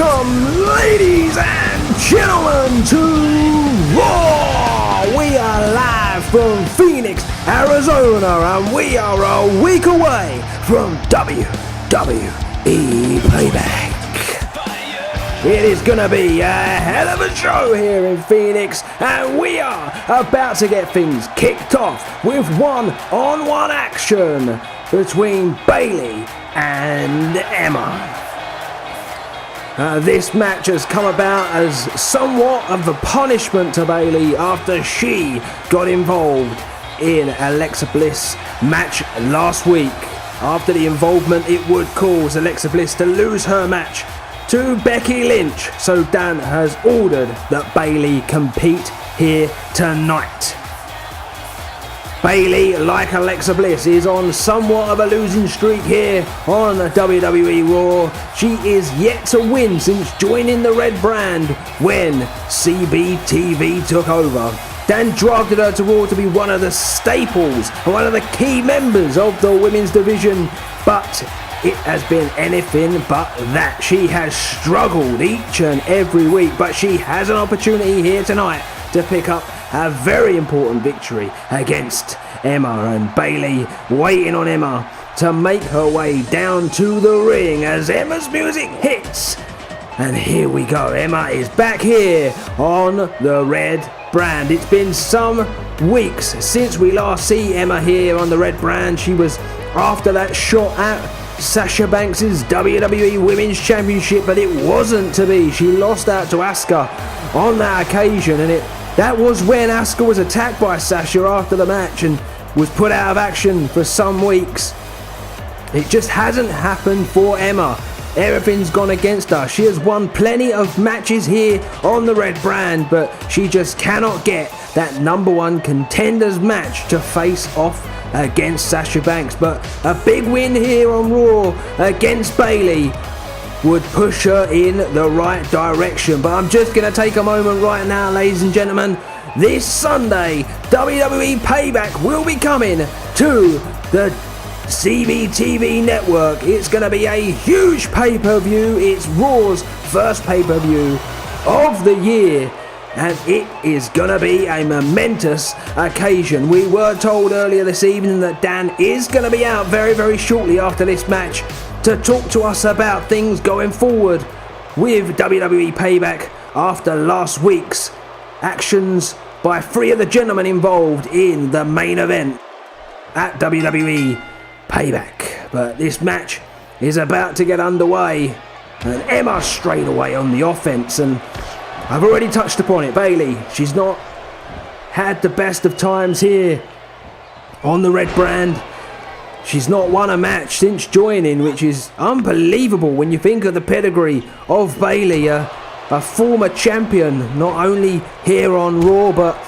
Welcome, ladies and gentlemen, to Raw! We are live from Phoenix, Arizona, and we are a week away from WWE Payback. It is going to be a hell of a show here in Phoenix, and we are about to get things kicked off with one-on-one action between Bayley and Emma. This match has come about as somewhat of a punishment to Bayley after she got involved in Alexa Bliss' match last week. After the involvement, it would cause Alexa Bliss to lose her match to Becky Lynch. So Dan has ordered that Bayley compete here tonight. Bayley, like Alexa Bliss, is on somewhat of a losing streak here on WWE Raw. She is yet to win since joining the red brand when CBTV took over. Dan drafted her to Raw to be one of the staples, one of the key members of the women's division, but it has been anything but that. She has struggled each and every week, but she has an opportunity here tonight to pick up a very important victory against Emma, and Bayley waiting on Emma to make her way down to the ring as Emma's music hits. And here we go, Emma is back here on the red brand. It's been some weeks since we last see Emma here on the red brand. She was after that shot at Sasha Banks' WWE Women's Championship, but it wasn't to be. She lost out to Asuka on that occasion, and that was when Asuka was attacked by Sasha after the match and was put out of action for some weeks. It just hasn't happened for Emma. Everything's gone against her. She has won plenty of matches here on the red brand, but she just cannot get that #1 contenders match to face off against Sasha Banks. But a big win here on Raw against Bayley would push her in the right direction. But I'm just going to take a moment right now, ladies and gentlemen. This Sunday, WWE Payback will be coming to the CBTV network. It's going to be a huge pay-per-view. It's Raw's first pay-per-view of the year, and it is going to be a momentous occasion. We were told earlier this evening that Dan is going to be out very, very shortly after this match to talk to us about things going forward with WWE Payback after last week's actions by 3 of the gentlemen involved in the main event at WWE Payback. But this match is about to get underway, and Emma straight away on the offense, and I've already touched upon it. Bayley, she's not had the best of times here on the red brand. She's not won a match since joining, which is unbelievable when you think of the pedigree of Bayley, a former champion, not only here on Raw but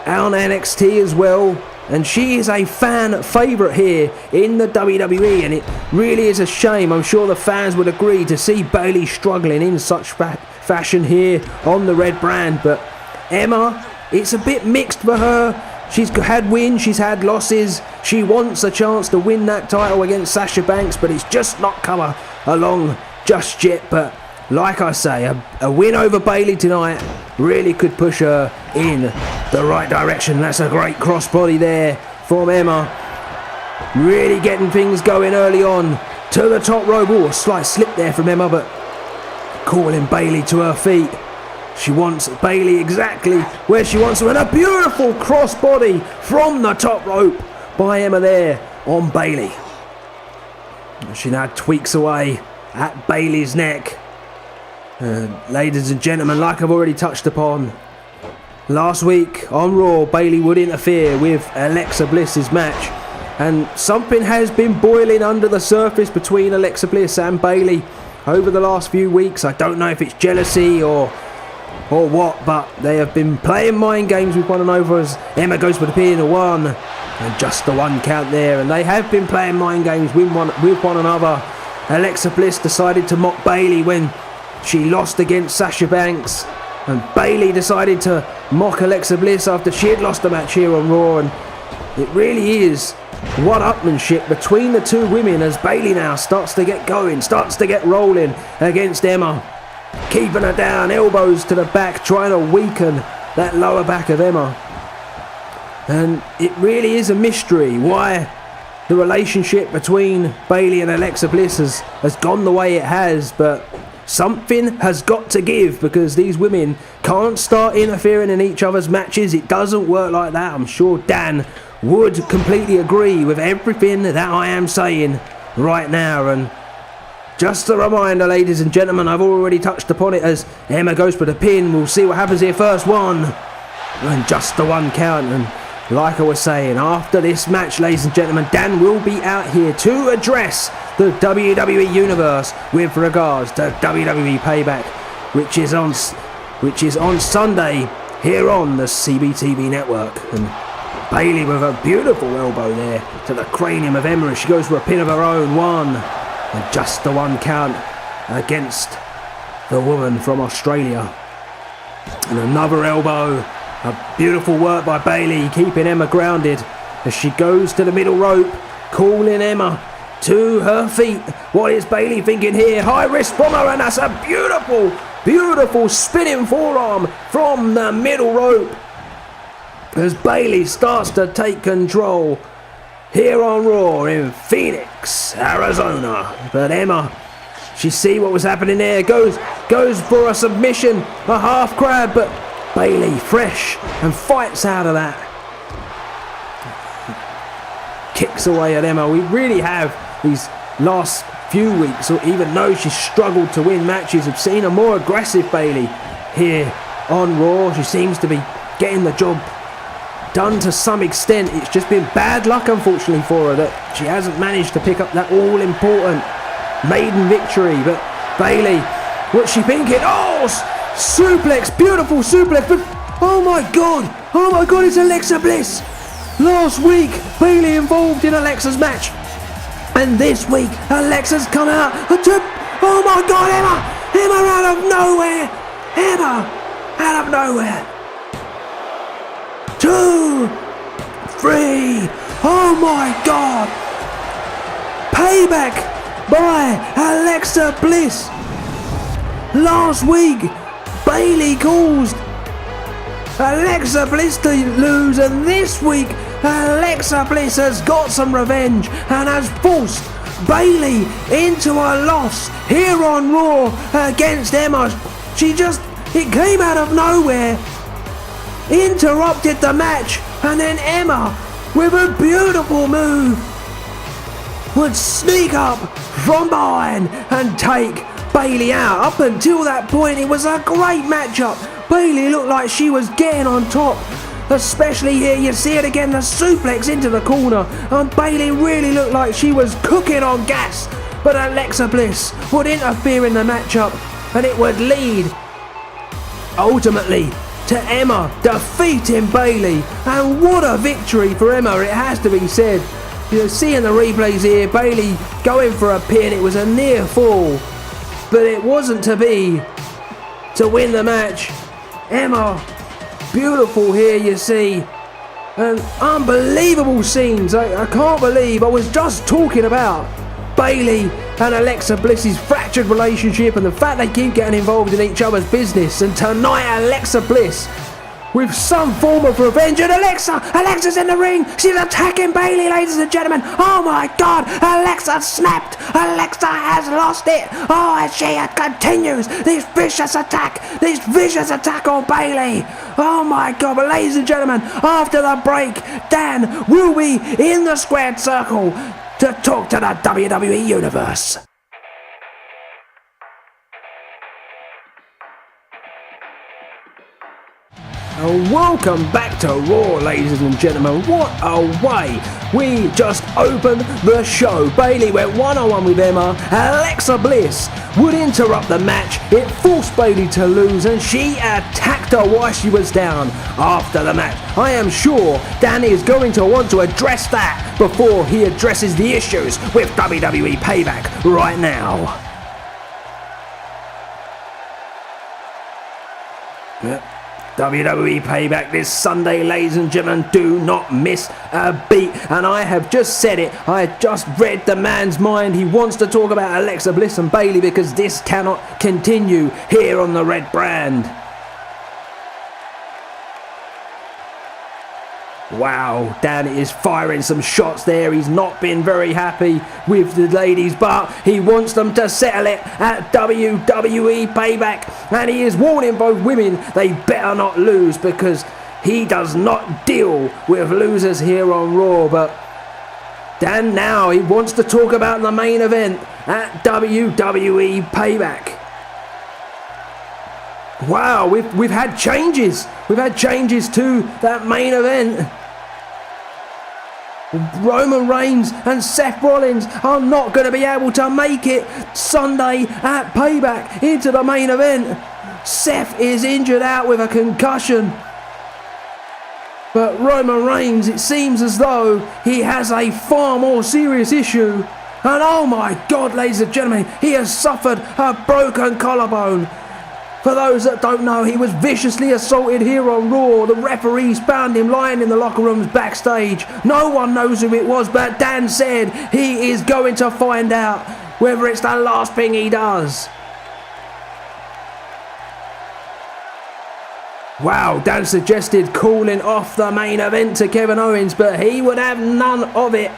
on NXT as well. And she is a fan favourite here in the WWE, and it really is a shame. I'm sure the fans would agree to see Bayley struggling in such fashion here on the red brand. But Emma, it's a bit mixed for her. She's had wins, she's had losses. She wants a chance to win that title against Sasha Banks, but it's just not come along just yet. But like I say, a win over Bayley tonight really could push her in the right direction. That's a great crossbody there from Emma. Really getting things going early on to the top rope. Oh, a slight slip there from Emma, but calling Bayley to her feet. She wants Bayley exactly where she wants her, and a beautiful crossbody from the top rope by Emma there on Bayley. She now tweaks away at Bayley's neck. Ladies and gentlemen, like I've already touched upon, last week on Raw, Bayley would interfere with Alexa Bliss's match, and something has been boiling under the surface between Alexa Bliss and Bayley over the last few weeks. I don't know if it's jealousy or what, but they have been playing mind games with one another as Emma goes for the pin, one, and just the 1 count there, and they have been playing mind games with one another. Alexa Bliss decided to mock Bayley when she lost against Sasha Banks, and Bayley decided to mock Alexa Bliss after she had lost a match here on Raw, and it really is one-upmanship between the two women as Bayley now starts to get going, starts to get rolling against Emma. keeping her down, elbows to the back, trying to weaken that lower back of Emma. And it really is a mystery why the relationship between Bayley and Alexa Bliss has gone the way it has, but something has got to give, because these women can't start interfering in each other's matches. It doesn't work like that. I'm sure Dan would completely agree with everything that I am saying right now. And just a reminder, ladies and gentlemen, I've already touched upon it as Emma goes for the pin. We'll see what happens here. First one, and just the one count. And like I was saying, after this match, ladies and gentlemen, Dan will be out here to address the WWE Universe with regards to WWE Payback, which is on Sunday here on the CBTV network. And Bayley with a beautiful elbow there to the cranium of Emma as she goes for a pin of her own. One, and just the one count against the woman from Australia. And another elbow. A beautiful work by Bayley, keeping Emma grounded as she goes to the middle rope, calling Emma to her feet. What is Bayley thinking here? High risk from her, and that's a beautiful spinning forearm from the middle rope as Bayley starts to take control here on Raw in Phoenix, Arizona. But Emma, she see what was happening there, goes for a submission, a half crab, but Bayley fresh and fights out of that. Kicks away at Emma. We really have these last few weeks, or even though she's struggled to win matches, have seen a more aggressive Bayley here on Raw. She seems to be getting the job done to some extent. It's just been bad luck, unfortunately, for her that she hasn't managed to pick up that all-important maiden victory. But Bayley, what's she thinking? Oh! Suplex, beautiful suplex, but oh my god, it's Alexa Bliss. Last week, Bayley involved in Alexa's match, and this week, Alexa's come out. Oh my god, Emma out of nowhere, Emma out of nowhere. 2, 3, oh my god. Payback by Alexa Bliss. Last week, Bayley caused Alexa Bliss to lose, and this week Alexa Bliss has got some revenge and has forced Bayley into a loss here on Raw against Emma. It came out of nowhere, interrupted the match, and then Emma, with a beautiful move, would sneak up from behind and take Bayley out. Up until that point, it was a great matchup. Bayley looked like she was getting on top, especially here. You see it again, the suplex into the corner, and Bayley really looked like she was cooking on gas. But Alexa Bliss would interfere in the matchup, and it would lead ultimately to Emma defeating Bayley. And what a victory for Emma, it has to be said. You're seeing the replays here, Bayley going for a pin. It was a near fall, but it wasn't to be to win the match. Emma, beautiful here, you see. And unbelievable scenes. I can't believe I was just talking about Bayley and Alexa Bliss's fractured relationship and the fact they keep getting involved in each other's business. And tonight, Alexa Bliss with some form of revenge. And Alexa's in the ring. She's attacking Bayley, ladies and gentlemen. Oh my god, Alexa snapped. Alexa has lost it. Oh, as she continues this vicious attack on Bayley. Oh my god, but ladies and gentlemen, after the break, Dan will be in the squared circle to talk to the WWE Universe. And welcome back to Raw, ladies and gentlemen. What a way we just opened the show. Bayley went one-on-one with Emma. Alexa Bliss would interrupt the match. It forced Bayley to lose, and she attacked her while she was down after the match. I am sure Danny is going to want to address that before he addresses the issues with WWE Payback right now. Yep. WWE Payback this Sunday, ladies and gentlemen. Do not miss a beat. And I have just said it. I just read the man's mind. He wants to talk about Alexa Bliss and Bayley because this cannot continue here on the red brand. Wow, Dan is firing some shots there. He's not been very happy with the ladies, but he wants them to settle it at WWE Payback. And he is warning both women they better not lose because he does not deal with losers here on Raw. But Dan now, he wants to talk about the main event at WWE Payback. Wow, we've had changes. We've had changes to that main event. Roman Reigns and Seth Rollins are not going to be able to make it Sunday at Payback into the main event. Seth is injured out with a concussion. But Roman Reigns, it seems as though he has a far more serious issue. And oh my God, ladies and gentlemen, he has suffered a broken collarbone. For those that don't know, he was viciously assaulted here on Raw. The referees found him lying in the locker rooms backstage. No one knows who it was, but Dan said he is going to find out whether it's the last thing he does. Wow, Dan suggested calling off the main event to Kevin Owens, but he would have none of it.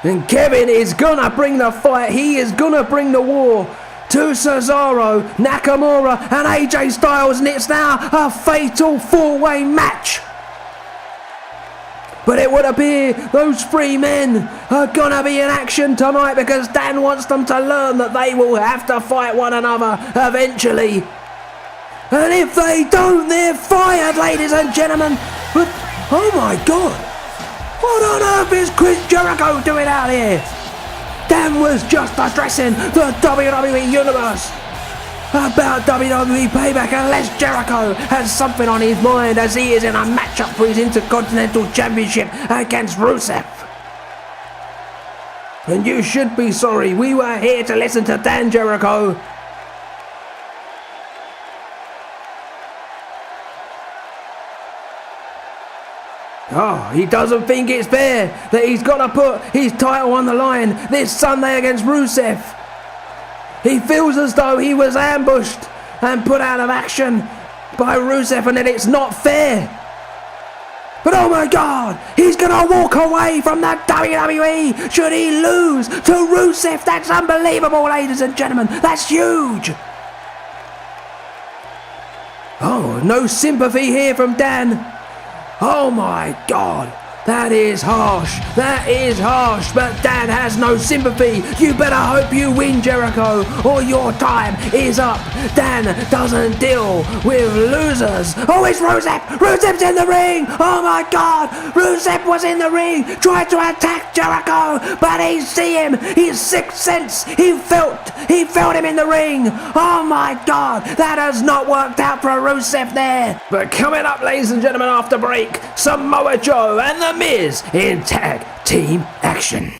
And Kevin is gonna bring the fight. He is gonna bring the war to Cesaro, Nakamura and AJ Styles, and it's now a fatal four-way match. But it would appear those three men are gonna be in action tonight because Dan wants them to learn that they will have to fight one another eventually. And if they don't, they're fired, ladies and gentlemen. But oh my God, what on earth is Chris Jericho doing out here? Dan was just addressing the WWE Universe about WWE Payback, unless Jericho has something on his mind as he is in a matchup for his Intercontinental Championship against Rusev. And you should be sorry, we were here to listen to Dan Jericho. Oh, he doesn't think it's fair that he's got to put his title on the line this Sunday against Rusev. He feels as though he was ambushed and put out of action by Rusev and that it's not fair. But oh my God, he's going to walk away from the WWE should he lose to Rusev. That's unbelievable, ladies and gentlemen. That's huge. Oh, no sympathy here from Dan. Oh my God, that is harsh. That is harsh, but Dan has no sympathy. You better hope you win, Jericho, or your time is up. Dan doesn't deal with losers. Oh, it's Rusev. Rusev's in the ring. Oh my God, Rusev was in the ring, tried to attack Jericho, but he see him. His sixth sense, he felt him in the ring. Oh my God, that has not worked out for Rusev there. But coming up, ladies and gentlemen, after break, Samoa Joe and The Miz in tag team action.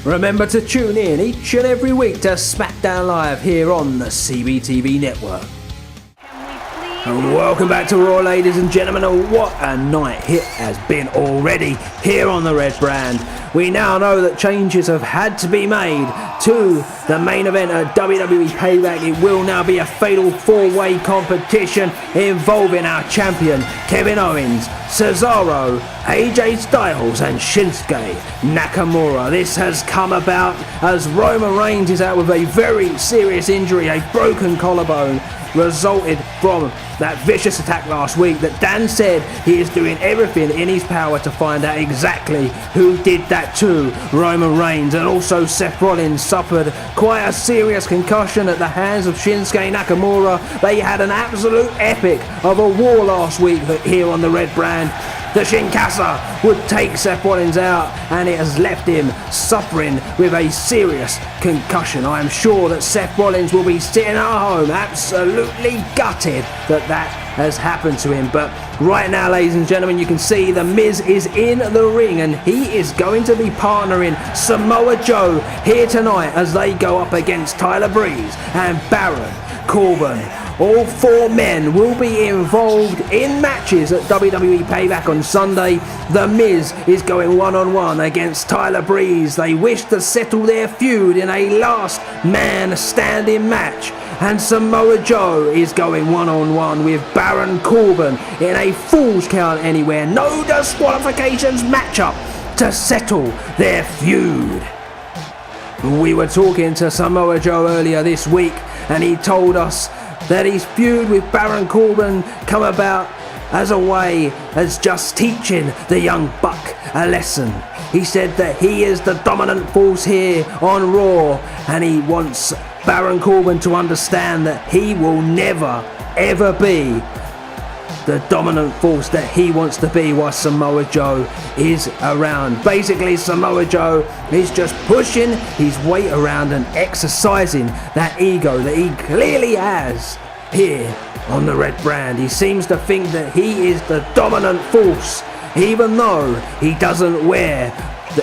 Remember to tune in each and every week to Smackdown Live here on the CBTV network. And welcome back to Raw, ladies and gentlemen. And what a night it has been already here on the red brand. We now know that changes have had to be made to the main event at WWE Payback. It will now be a fatal four-way competition involving our champion Kevin Owens, Cesaro, AJ Styles and Shinsuke Nakamura. This has come about as Roman Reigns is out with a very serious injury, a broken collarbone, resulted from that vicious attack last week that Dan said he is doing everything in his power to find out exactly who did that to Roman Reigns. And also Seth Rollins suffered quite a serious concussion at the hands of Shinsuke Nakamura. They had an absolute epic of a war last week here on the red brand. The Shinkasa would take Seth Rollins out and it has left him suffering with a serious concussion. I am sure that Seth Rollins will be sitting at home absolutely gutted that has happened to him. But right now, ladies and gentlemen, you can see The Miz is in the ring and he is going to be partnering Samoa Joe here tonight as they go up against Tyler Breeze and Baron Corbin. All 4 men will be involved in matches at WWE Payback on Sunday. The Miz is going one-on-one against Tyler Breeze. They wish to settle their feud in a last man standing match. And Samoa Joe is going one-on-one with Baron Corbin in a Falls Count Anywhere, no disqualifications matchup to settle their feud. We were talking to Samoa Joe earlier this week, and he told us that his feud with Baron Corbin come about as a way as just teaching the young buck a lesson. He said that he is the dominant force here on Raw, and he wants Baron Corbin to understand that he will never ever be the dominant force that he wants to be while Samoa Joe is around. Basically, Samoa Joe is just pushing his weight around and exercising that ego that he clearly has here on the red brand. He seems to think that he is the dominant force, even though he doesn't wear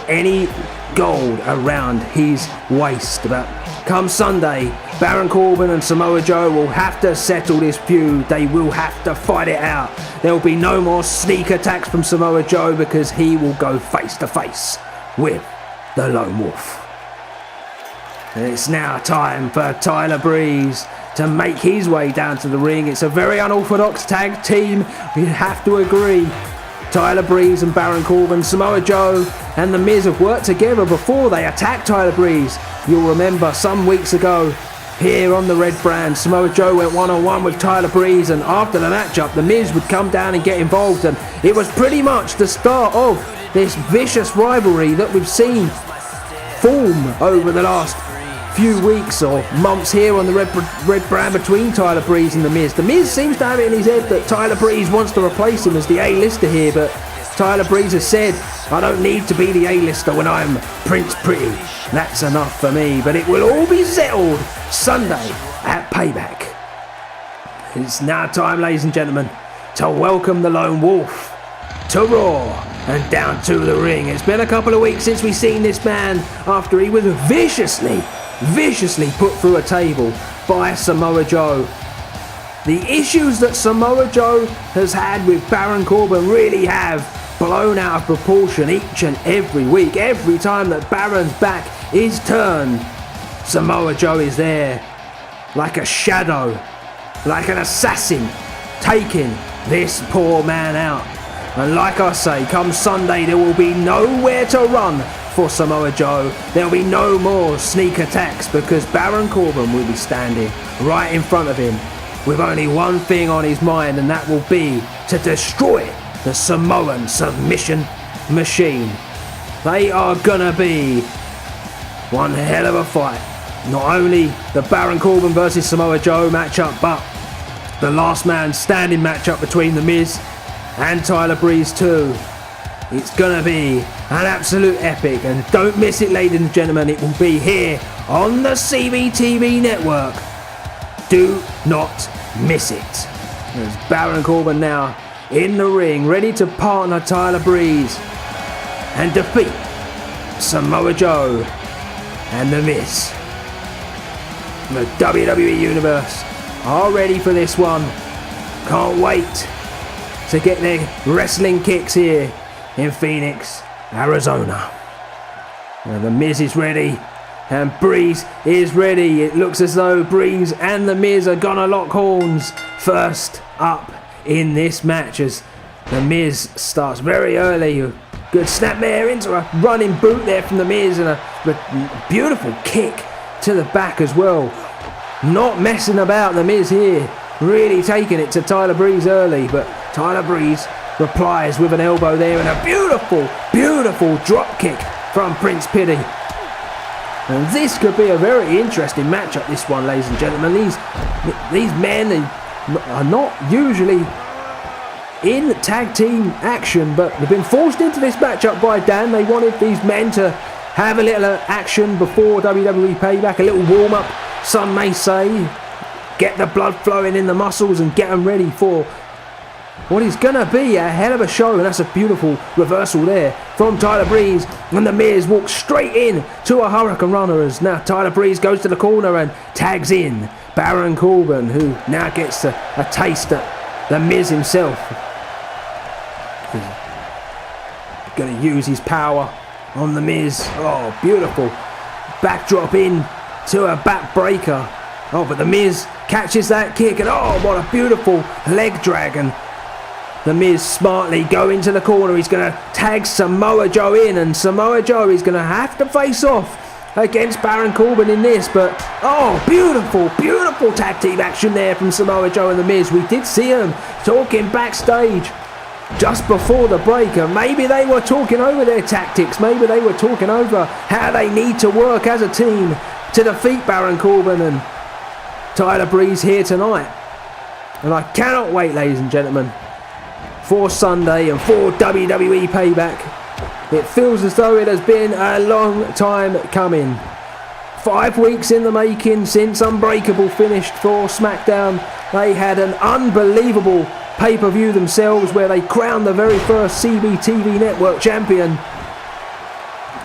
any gold around his waist. But come Sunday, Baron Corbin and Samoa Joe will have to settle this feud. They will have to fight it out. There will be no more sneak attacks from Samoa Joe because he will go face to face with the Lone Wolf. And it's now time for Tyler Breeze to make his way down to the ring. It's a very unorthodox tag team, you have to agree. Tyler Breeze and Baron Corbin, Samoa Joe and The Miz have worked together before they attacked Tyler Breeze. You'll remember some weeks ago here on the red brand, Samoa Joe went one-on-one with Tyler Breeze, and after the matchup, The Miz would come down and get involved, and it was pretty much the start of this vicious rivalry that we've seen form over the last few weeks or months here on the red brand between Tyler Breeze and The Miz. The Miz seems to have it in his head that Tyler Breeze wants to replace him as the A-lister here, but Tyler Breeze has said, I don't need to be the A-lister when I'm Prince Pretty. That's enough for me, but it will all be settled Sunday at Payback. It's now time, ladies and gentlemen, to welcome the Lone Wolf to Raw and down to the ring. It's been a couple of weeks since we've seen this man after he was viciously put through a table by Samoa Joe. The issues that Samoa Joe has had with Baron Corbin really have blown out of proportion each and every week. Every time that Baron's back is turned, Samoa Joe is there like a shadow, like an assassin, taking this poor man out. And like I say, come Sunday there will be nowhere to run for Samoa Joe. There'll be no more sneak attacks because Baron Corbin will be standing right in front of him with only one thing on his mind, and that will be to destroy the Samoan submission machine. They are gonna be one hell of a fight. Not only the Baron Corbin versus Samoa Joe matchup, but the last man standing matchup between The Miz and Tyler Breeze too. It's gonna be an absolute epic, and don't miss it, ladies and gentlemen. It will be here on the CBTV network. Do not miss it. There's Baron Corbin now in the ring, ready to partner Tyler Breeze and defeat Samoa Joe and The Miz. The WWE Universe are ready for this one. Can't wait to get their wrestling kicks here in Phoenix, Arizona. Now The Miz is ready and Breeze is ready. It looks as though Breeze and The Miz are gonna lock horns first up in this match as The Miz starts very early. Good snapmare into a running boot there from The Miz, and a beautiful kick to the back as well. Not messing about, The Miz here, really taking it to Tyler Breeze early, but Tyler Breeze replies with an elbow there and a beautiful drop kick from Prince Pity. And this could be a very interesting matchup, this one, ladies and gentlemen. These men are not usually in tag team action, but they've been forced into this matchup by Dan. They wanted these men to have a little action before WWE Payback, a little warm-up, some may say. Get the blood flowing in the muscles and get them ready for what is going to be a hell of a show. And that's a beautiful reversal there from Tyler Breeze. And The Miz walks straight in to a Hurricane Runner as now Tyler Breeze goes to the corner and tags in Baron Corbin, who now gets a taste at the Miz himself. He's going to use his power on the Miz. Oh, beautiful. Backdrop in to a backbreaker. Oh, but the Miz catches that kick, and oh, what a beautiful leg drag. And the Miz smartly going to the corner. He's going to tag Samoa Joe in, and Samoa Joe is going to have to face off against Baron Corbin in this. But oh, beautiful, beautiful tag team action there from Samoa Joe and the Miz. We did see them talking backstage just before the break, and maybe they were talking over their tactics. Maybe they were talking over how they need to work as a team to defeat Baron Corbin and Tyler Breeze here tonight. And I cannot wait, ladies and gentlemen, for Sunday and for WWE Payback. It feels as though it has been a long time coming. 5 weeks in the making since Unbreakable finished for Smackdown. They had an unbelievable pay-per-view themselves where they crowned the very first CBTV Network champion.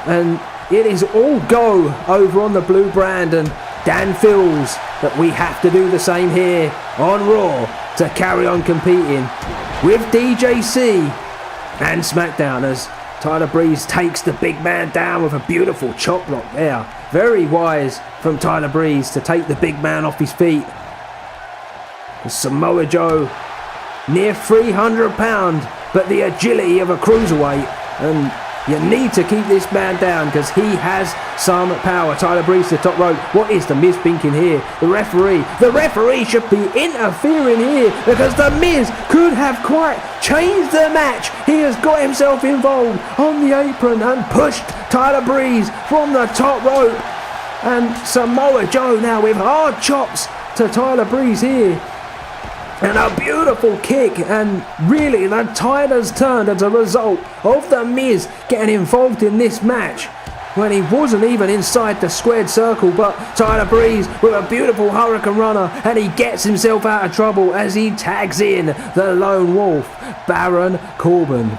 And it is all go over on the blue brand, and Dan feels that we have to do the same here on Raw to carry on competing with DJC and Smackdown, as Tyler Breeze takes the big man down with a beautiful chop block there. Very wise from Tyler Breeze to take the big man off his feet. Samoa Joe, near 300 pounds, but the agility of a cruiserweight, and you need to keep this man down because he has some power. Tyler Breeze to the top rope. What is the Miz thinking here? The referee should be interfering here because the Miz could have quite changed the match. He has got himself involved on the apron and pushed Tyler Breeze from the top rope. And Samoa Joe now with hard chops to Tyler Breeze here. And a beautiful kick, and really the tide has turned as a result of the Miz getting involved in this match when he wasn't even inside the squared circle. But Tyler Breeze with a beautiful Hurricane Runner, and he gets himself out of trouble as he tags in the Lone Wolf, Baron Corbin.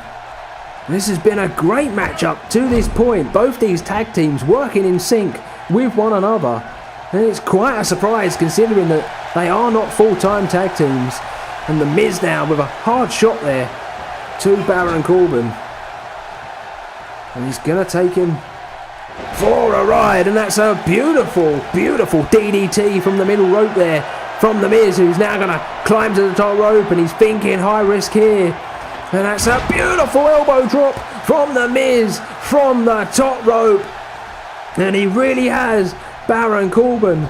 This has been a great matchup to this point. Both these tag teams working in sync with one another. And it's quite a surprise considering that they are not full-time tag teams. And the Miz now with a hard shot there to Baron Corbin. And he's going to take him for a ride. And that's a beautiful, beautiful DDT from the middle rope there from the Miz, who's now going to climb to the top rope, and he's thinking high risk here. And that's a beautiful elbow drop from the Miz from the top rope. And he really has Baron Corbin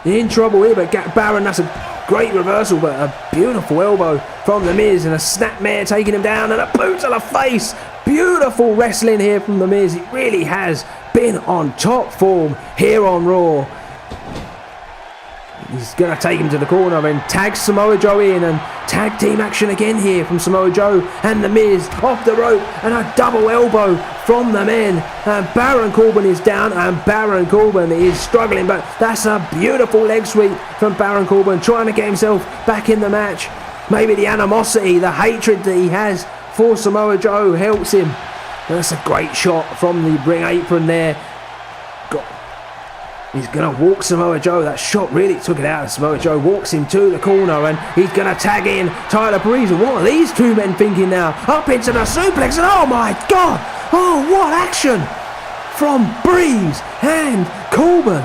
in trouble here, but Baron, that's a great reversal, but a beautiful elbow from the Miz, and a snapmare taking him down, and a boot to the face. Beautiful wrestling here from the Miz. He really has been on top form here on Raw. He's going to take him to the corner and tag Samoa Joe in, and tag team action again here from Samoa Joe and the Miz off the rope, and a double elbow from the men. And Baron Corbin is down, and Baron Corbin is struggling, but that's a beautiful leg sweep from Baron Corbin, trying to get himself back in the match. Maybe the animosity, the hatred that he has for Samoa Joe helps him. That's a great shot from the ring apron there. He's going to walk Samoa Joe. That shot really took it out of Samoa Joe. Walks him to the corner, and he's going to tag in Tyler Breeze. And what are these two men thinking now? Up into the suplex, and oh my God! Oh, what action from Breeze and Corbin.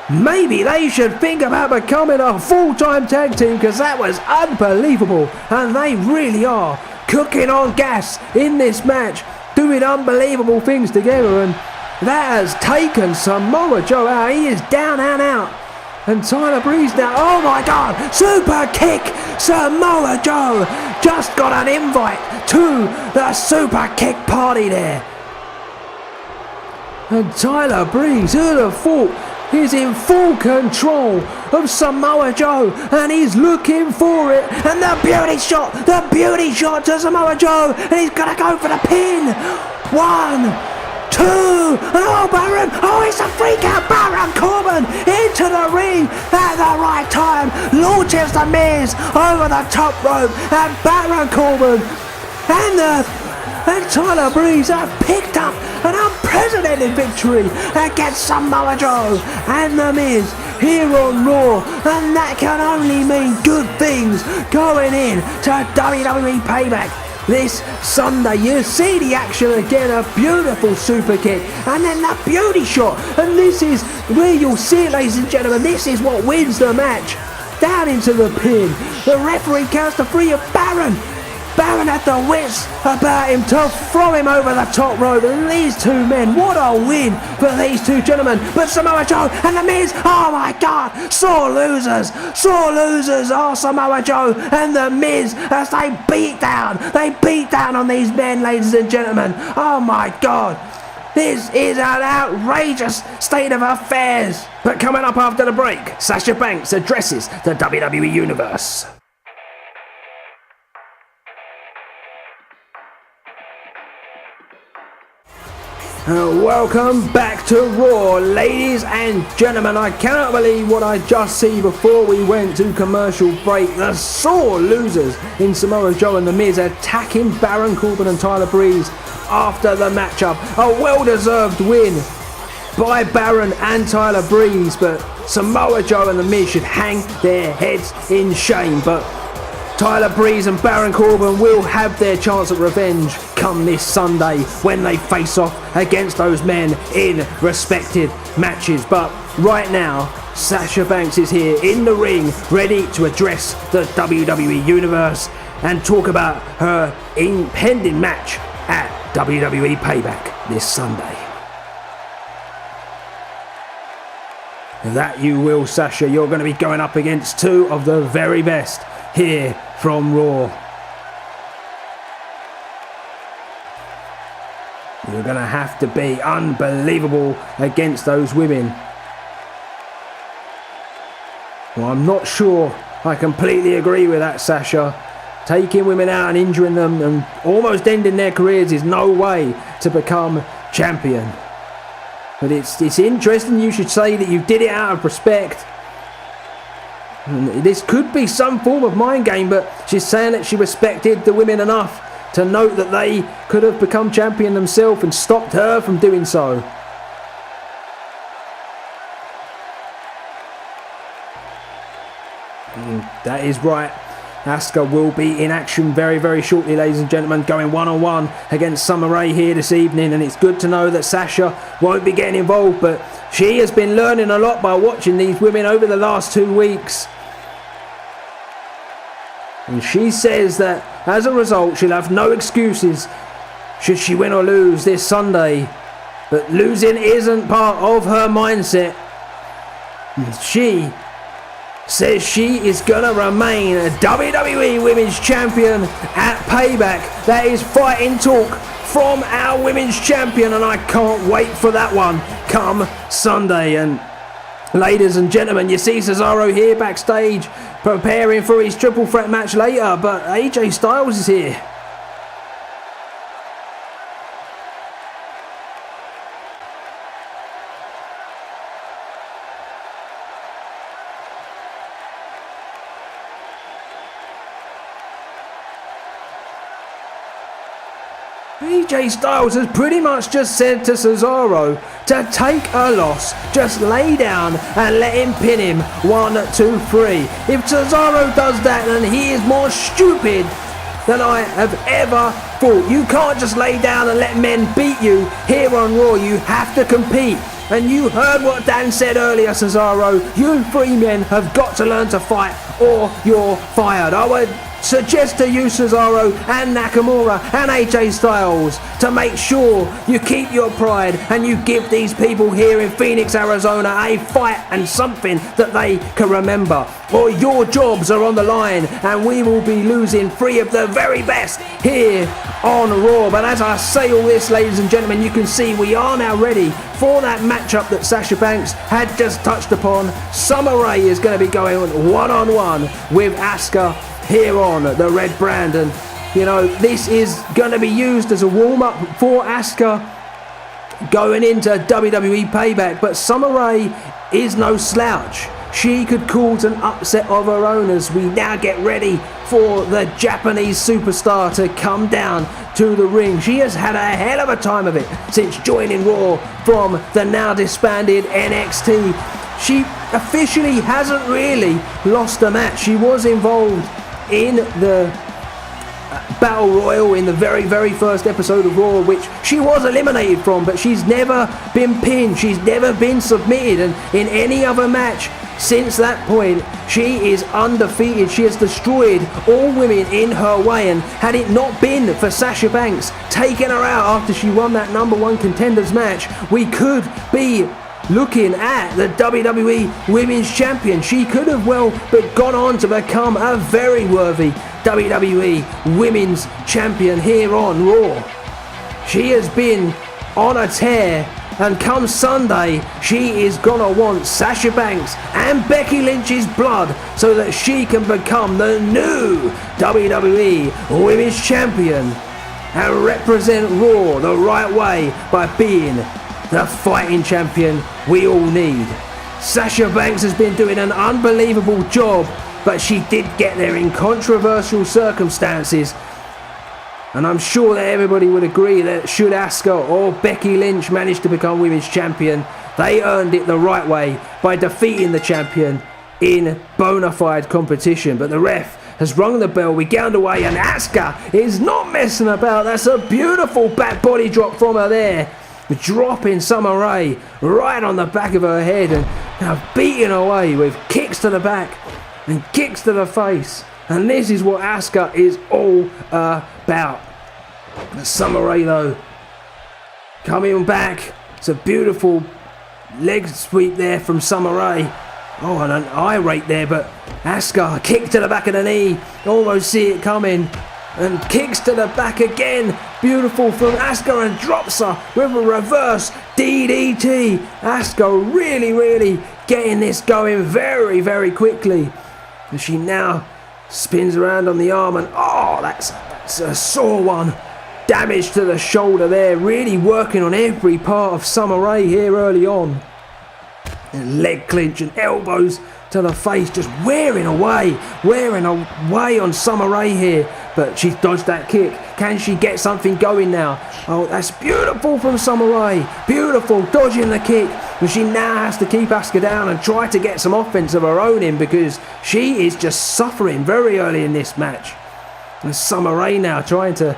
Maybe they should think about becoming a full-time tag team, because that was unbelievable. And they really are cooking on gas in this match, doing unbelievable things together. And that has taken Samoa Joe out. He is down and out. And Tyler Breeze now, oh my God, super kick. Samoa Joe just got an invite to the super kick party there. And Tyler Breeze, who'd have thought, is in full control of Samoa Joe, and he's looking for it. And the beauty shot to Samoa Joe, and he's gonna go for the pin. 1, 2, and oh Baron, oh it's a freak out. Baron Corbin into the ring at the right time, launches the Miz over the top rope, and Baron Corbin and and Tyler Breeze have picked up an unprecedented victory against Samoa Joe and The Miz here on Raw, and that can only mean good things going in to WWE Payback this Sunday. You see the action again, a beautiful super kick, and then the beauty shot, and this is where you'll see it, ladies and gentlemen. This is what wins the match. Down into the pin. The referee counts to 3 of Baron. Baron had the wits about him to throw him over the top rope, and these two men, what a win for these two gentlemen. But Samoa Joe and The Miz, oh my God, sore losers are Samoa Joe and The Miz as they beat down on these men, ladies and gentlemen. Oh my God, this is an outrageous state of affairs. But coming up after the break, Sasha Banks addresses the WWE Universe. Welcome back to Raw, ladies and gentlemen. I cannot believe what I just see before we went to commercial break. The sore losers in Samoa Joe and The Miz attacking Baron Corbin and Tyler Breeze after the matchup. A well-deserved win by Baron and Tyler Breeze, but Samoa Joe and The Miz should hang their heads in shame. But Tyler Breeze and Baron Corbin will have their chance at revenge come this Sunday when they face off against those men in respective matches. But right now, Sasha Banks is here in the ring, ready to address the WWE Universe and talk about her impending match at WWE Payback this Sunday. That you will, Sasha. You're going to be going up against two of the very best here from Raw. You're going to have to be unbelievable against those women. Well, I'm not sure I completely agree with that, Sasha. Taking women out and injuring them and almost ending their careers is no way to become champion. But it's interesting you should say that you did it out of respect. And this could be some form of mind game, but she's saying that she respected the women enough to note that they could have become champion themselves and stopped her from doing so. That is right. Asuka will be in action very, very shortly, ladies and gentlemen, going one-on-one against Summer Rae here this evening, and it's good to know that Sasha won't be getting involved, but she has been learning a lot by watching these women over the last 2 weeks. And she says that as a result, she'll have no excuses should she win or lose this Sunday. But losing isn't part of her mindset. And she says she is going to remain a WWE Women's Champion at Payback. That is fighting talk from our Women's Champion, and I can't wait for that one come Sunday. And ladies and gentlemen, you see Cesaro here backstage preparing for his triple threat match later, but AJ Styles is here. AJ Styles has pretty much just said to Cesaro to take a loss, just lay down and let him pin him 1, 2, 3. If Cesaro does that, then he is more stupid than I have ever thought. You can't just lay down and let men beat you here on Raw. You have to compete. And you heard what Dan said earlier, Cesaro. You 3 men have got to learn to fight or you're fired. I would suggest to you, Cesaro and Nakamura and AJ Styles, to make sure you keep your pride and you give these people here in Phoenix, Arizona a fight and something that they can remember, or your jobs are on the line and we will be losing 3 of the very best here on Raw. But as I say all this, ladies and gentlemen, you can see we are now ready for that matchup that Sasha Banks had just touched upon. Summer Rae is going to be going one-on-one with Asuka here on the red brand, and you know, this is going to be used as a warm-up for Asuka going into WWE Payback. But Summer Rae is no slouch. she could cause an upset of her own as we now get ready for the Japanese superstar to come down to the ring. She has had a hell of a time of it since joining Raw from the now disbanded NXT. She officially hasn't really lost a match. She was involved in the Battle Royal in the very first episode of Raw, which she was eliminated from, but she's never been pinned, she's never been submitted, and in any other match since that point, she is undefeated. She has destroyed all women in her way, and had it not been for Sasha Banks taking her out after she won that #1 contenders match, we could be looking at the WWE Women's Champion. She could have well but gone on to become a very worthy WWE Women's Champion here on Raw. She has been on a tear, and come Sunday she is gonna want Sasha Banks and Becky Lynch's blood so that she can become the new WWE Women's Champion and represent Raw the right way by being the fighting champion we all need. Sasha Banks has been doing an unbelievable job, but she did get there in controversial circumstances. And I'm sure that everybody would agree that should Asuka or Becky Lynch manage to become Women's Champion, they earned it the right way by defeating the champion in bona fide competition. But the ref has rung the bell, we get underway, and Asuka is not messing about. That's a beautiful back body drop from her there, dropping Summer Rae right on the back of her head and now beating away with kicks to the back and kicks to the face. And this is what Asuka is all about. Summer Rae though, coming back. It's a beautiful leg sweep there from Summer Rae. Oh, and an eye rake there, but Asuka, kick to the back of the knee. Almost see it coming. And kicks to the back again. Beautiful from Asuka, and drops her with a reverse DDT. Asuka really getting this going very quickly. And she now spins around on the arm, and oh, that's a sore one. Damage to the shoulder there. Really working on every part of Summer Rae here early on. And leg clinch and elbows to the face, just wearing away on Summer Rae here. But she's dodged that kick. Can she get something going now? Oh, that's beautiful from Summer Rae. Beautiful, dodging the kick. And she now has to keep Asuka down and try to get some offense of her own in, because she is just suffering very early in this match. And Summer Rae now trying to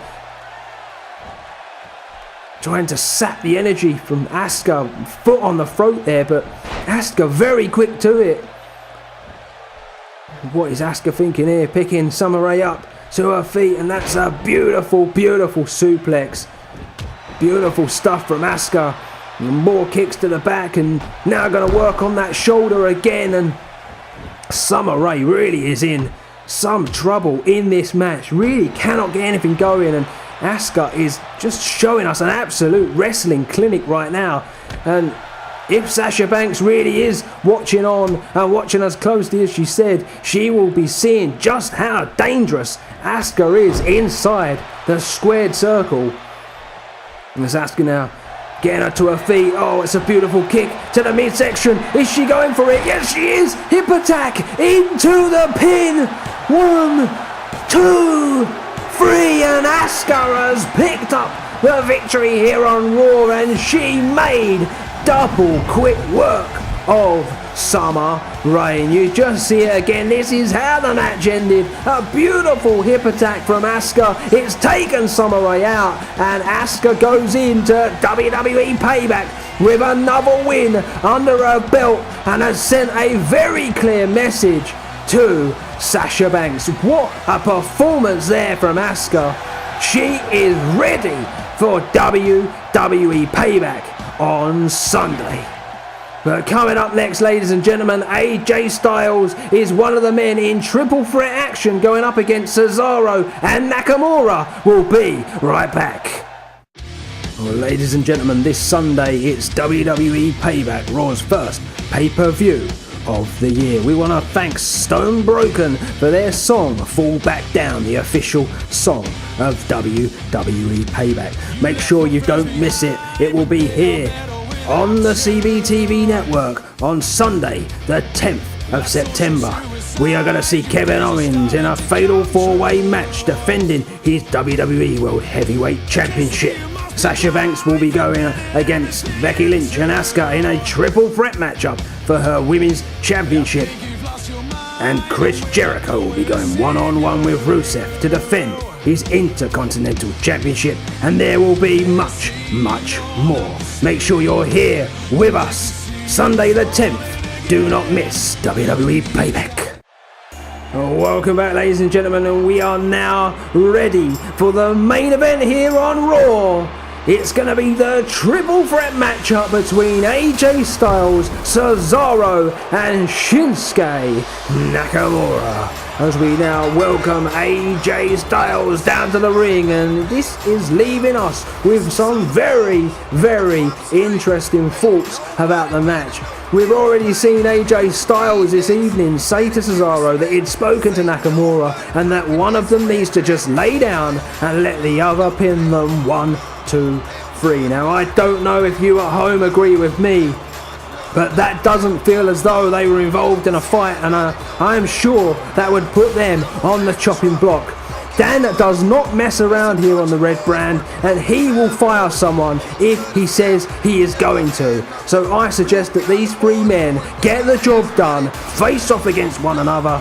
sap the energy from Asuka. Foot on the throat there, but Asuka very quick to it. What is Asuka thinking here? Picking Summer Rae up to her feet, and that's a beautiful suplex. Beautiful stuff from Asuka. And more kicks to the back, and now going to work on that shoulder again. And Summer Rae really is in some trouble in this match. Really cannot get anything going, and Asuka is just showing us an absolute wrestling clinic right now. And if Sasha Banks really is watching on and watching us closely, as she said, she will be seeing just how dangerous Asuka is inside the squared circle. And it's Asuka now getting her to her feet. Oh, it's a beautiful kick to the midsection. Is she going for it? Yes, she is. Hip attack into the pin. 1, 2, 3, and Asuka has picked up the victory here on Raw, and she made double quick work of Summer Rae. You just see it again. This is how the match ended. A beautiful hip attack from Asuka. It's taken Summer Rae out, and Asuka goes into WWE Payback with another win under her belt, and has sent a very clear message to Sasha Banks. What a performance there from Asuka. She is ready for WWE Payback on Sunday. But coming up next, ladies and gentlemen, AJ Styles is one of the men in triple threat action going up against Cesaro and Nakamura. We'll be right back. Well, ladies and gentlemen, this Sunday it's WWE Payback, Raw's first pay-per-view of the year. We want to thank Stone Broken for their song Fall Back Down, the official song of WWE Payback. Make sure you don't miss it. It will be here on the CBTV network on Sunday the 10th of September, we are going to see Kevin Owens in a fatal 4-way match defending his WWE World Heavyweight Championship. Sasha Banks will be going against Becky Lynch and Asuka in a triple threat matchup for her Women's Championship. And Chris Jericho will be going one-on-one with Rusev to defend his Intercontinental Championship. And there will be much, much more. Make sure you're here with us Sunday the 10th. Do not miss WWE Payback. Welcome back, ladies and gentlemen, and we are now ready for the main event here on Raw. It's going to be the triple threat matchup between AJ Styles, Cesaro and Shinsuke Nakamura. As we now welcome AJ Styles down to the ring, and this is leaving us with some very, very interesting thoughts about the match. We've already seen AJ Styles this evening say to Cesaro that he'd spoken to Nakamura and that one of them needs to just lay down and let the other pin them 1, 2, 3. Now, I don't know if you at home agree with me, but that doesn't feel as though they were involved in a fight, and I am sure that would put them on the chopping block. Dan does not mess around here on the red brand, and he will fire someone if he says he is going to. So I suggest that these three men get the job done, face off against one another,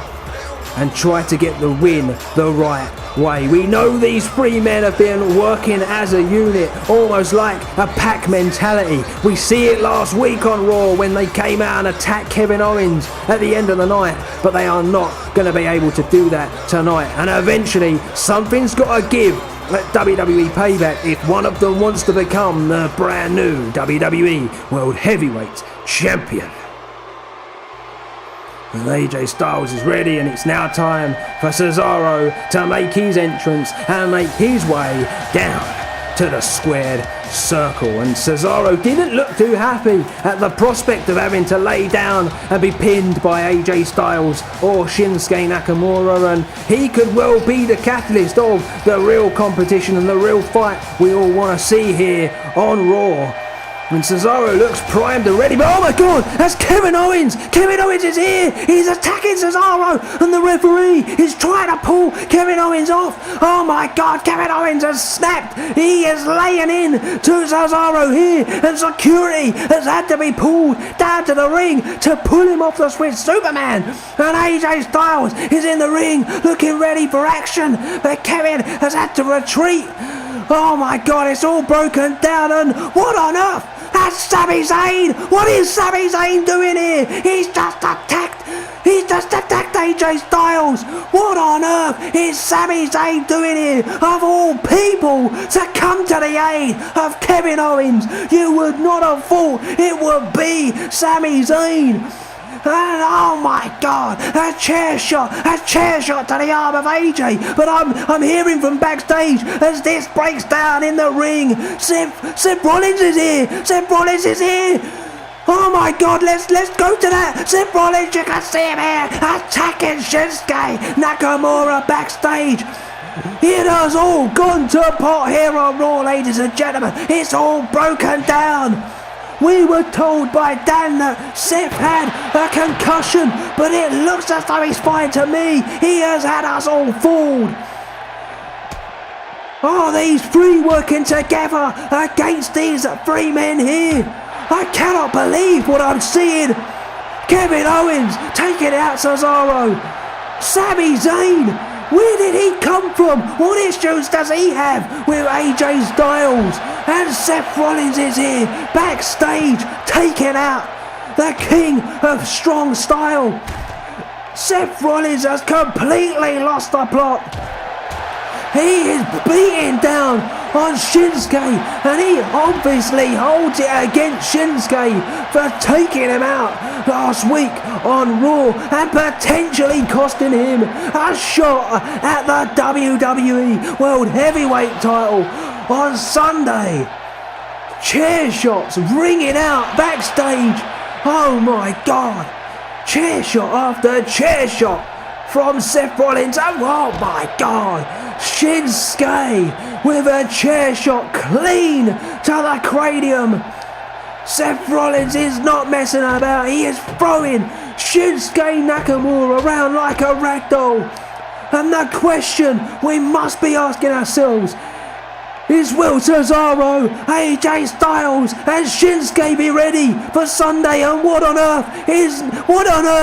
and try to get the win the right way. We know these three men have been working as a unit, almost like a pack mentality. We see it last week on Raw when they came out and attacked Kevin Owens at the end of the night, but they are not going to be able to do that tonight. And eventually, something's got to give at WWE Payback if one of them wants to become the brand new WWE World Heavyweight Champion. And AJ Styles is ready, and it's now time for Cesaro to make his entrance and make his way down to the squared circle. And Cesaro didn't look too happy at the prospect of having to lay down and be pinned by AJ Styles or Shinsuke Nakamura, and he could well be the catalyst of the real competition and the real fight we all want to see here on Raw. When Cesaro looks primed and ready, but oh my god, that's Kevin Owens! Kevin Owens is here! He's attacking Cesaro, and the referee is trying to pull Kevin Owens off. Oh my god, Kevin Owens has snapped! He is laying in to Cesaro here, and security has had to be pulled down to the ring to pull him off the Swiss Superman. And AJ Styles is in the ring, looking ready for action, but Kevin has had to retreat. Oh my god, it's all broken down, and what on earth? That's Sami Zayn! What is Sami Zayn doing here? He's just attacked AJ Styles! What on earth is Sami Zayn doing here? Of all people to come to the aid of Kevin Owens, you would not have thought it would be Sami Zayn. And oh my god, a chair shot to the arm of AJ. But I'm hearing from backstage as this breaks down in the ring. Seth Rollins is here. Oh my god, let's go to that. Seth Rollins, you can see him here attacking Shinsuke Nakamura backstage. It has all gone to pot here on Raw, ladies and gentlemen. It's all broken down. We were told by Dan that Seth had a concussion, but it looks as though he's fine to me. He has had us all fooled. Oh, these three working together against these three men here. I cannot believe what I'm seeing. Kevin Owens taking out Cesaro. Sami Zayn, where did he come from? What issues does he have with AJ Styles? And Seth Rollins is here, backstage, taking out the king of strong style. Seth Rollins has completely lost the plot. He is beating down on Shinsuke, and he obviously holds it against Shinsuke for taking him out last week on Raw and potentially costing him a shot at the WWE World Heavyweight title on Sunday. Chair shots ringing out backstage. Oh my god. Chair shot after chair shot from Seth Rollins. Oh my god. Shinsuke with a chair shot clean to the cranium. Seth Rollins is not messing about. He is throwing Shinsuke Nakamura around like a ragdoll. And the question we must be asking ourselves is, will Cesaro, AJ Styles and Shinsuke be ready for Sunday? And what on earth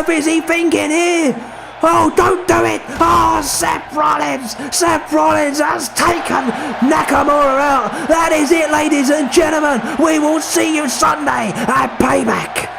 is he thinking here? Oh, don't do it! Oh, Seth Rollins has taken Nakamura out. That is it, ladies and gentlemen. We will see you Sunday at Payback.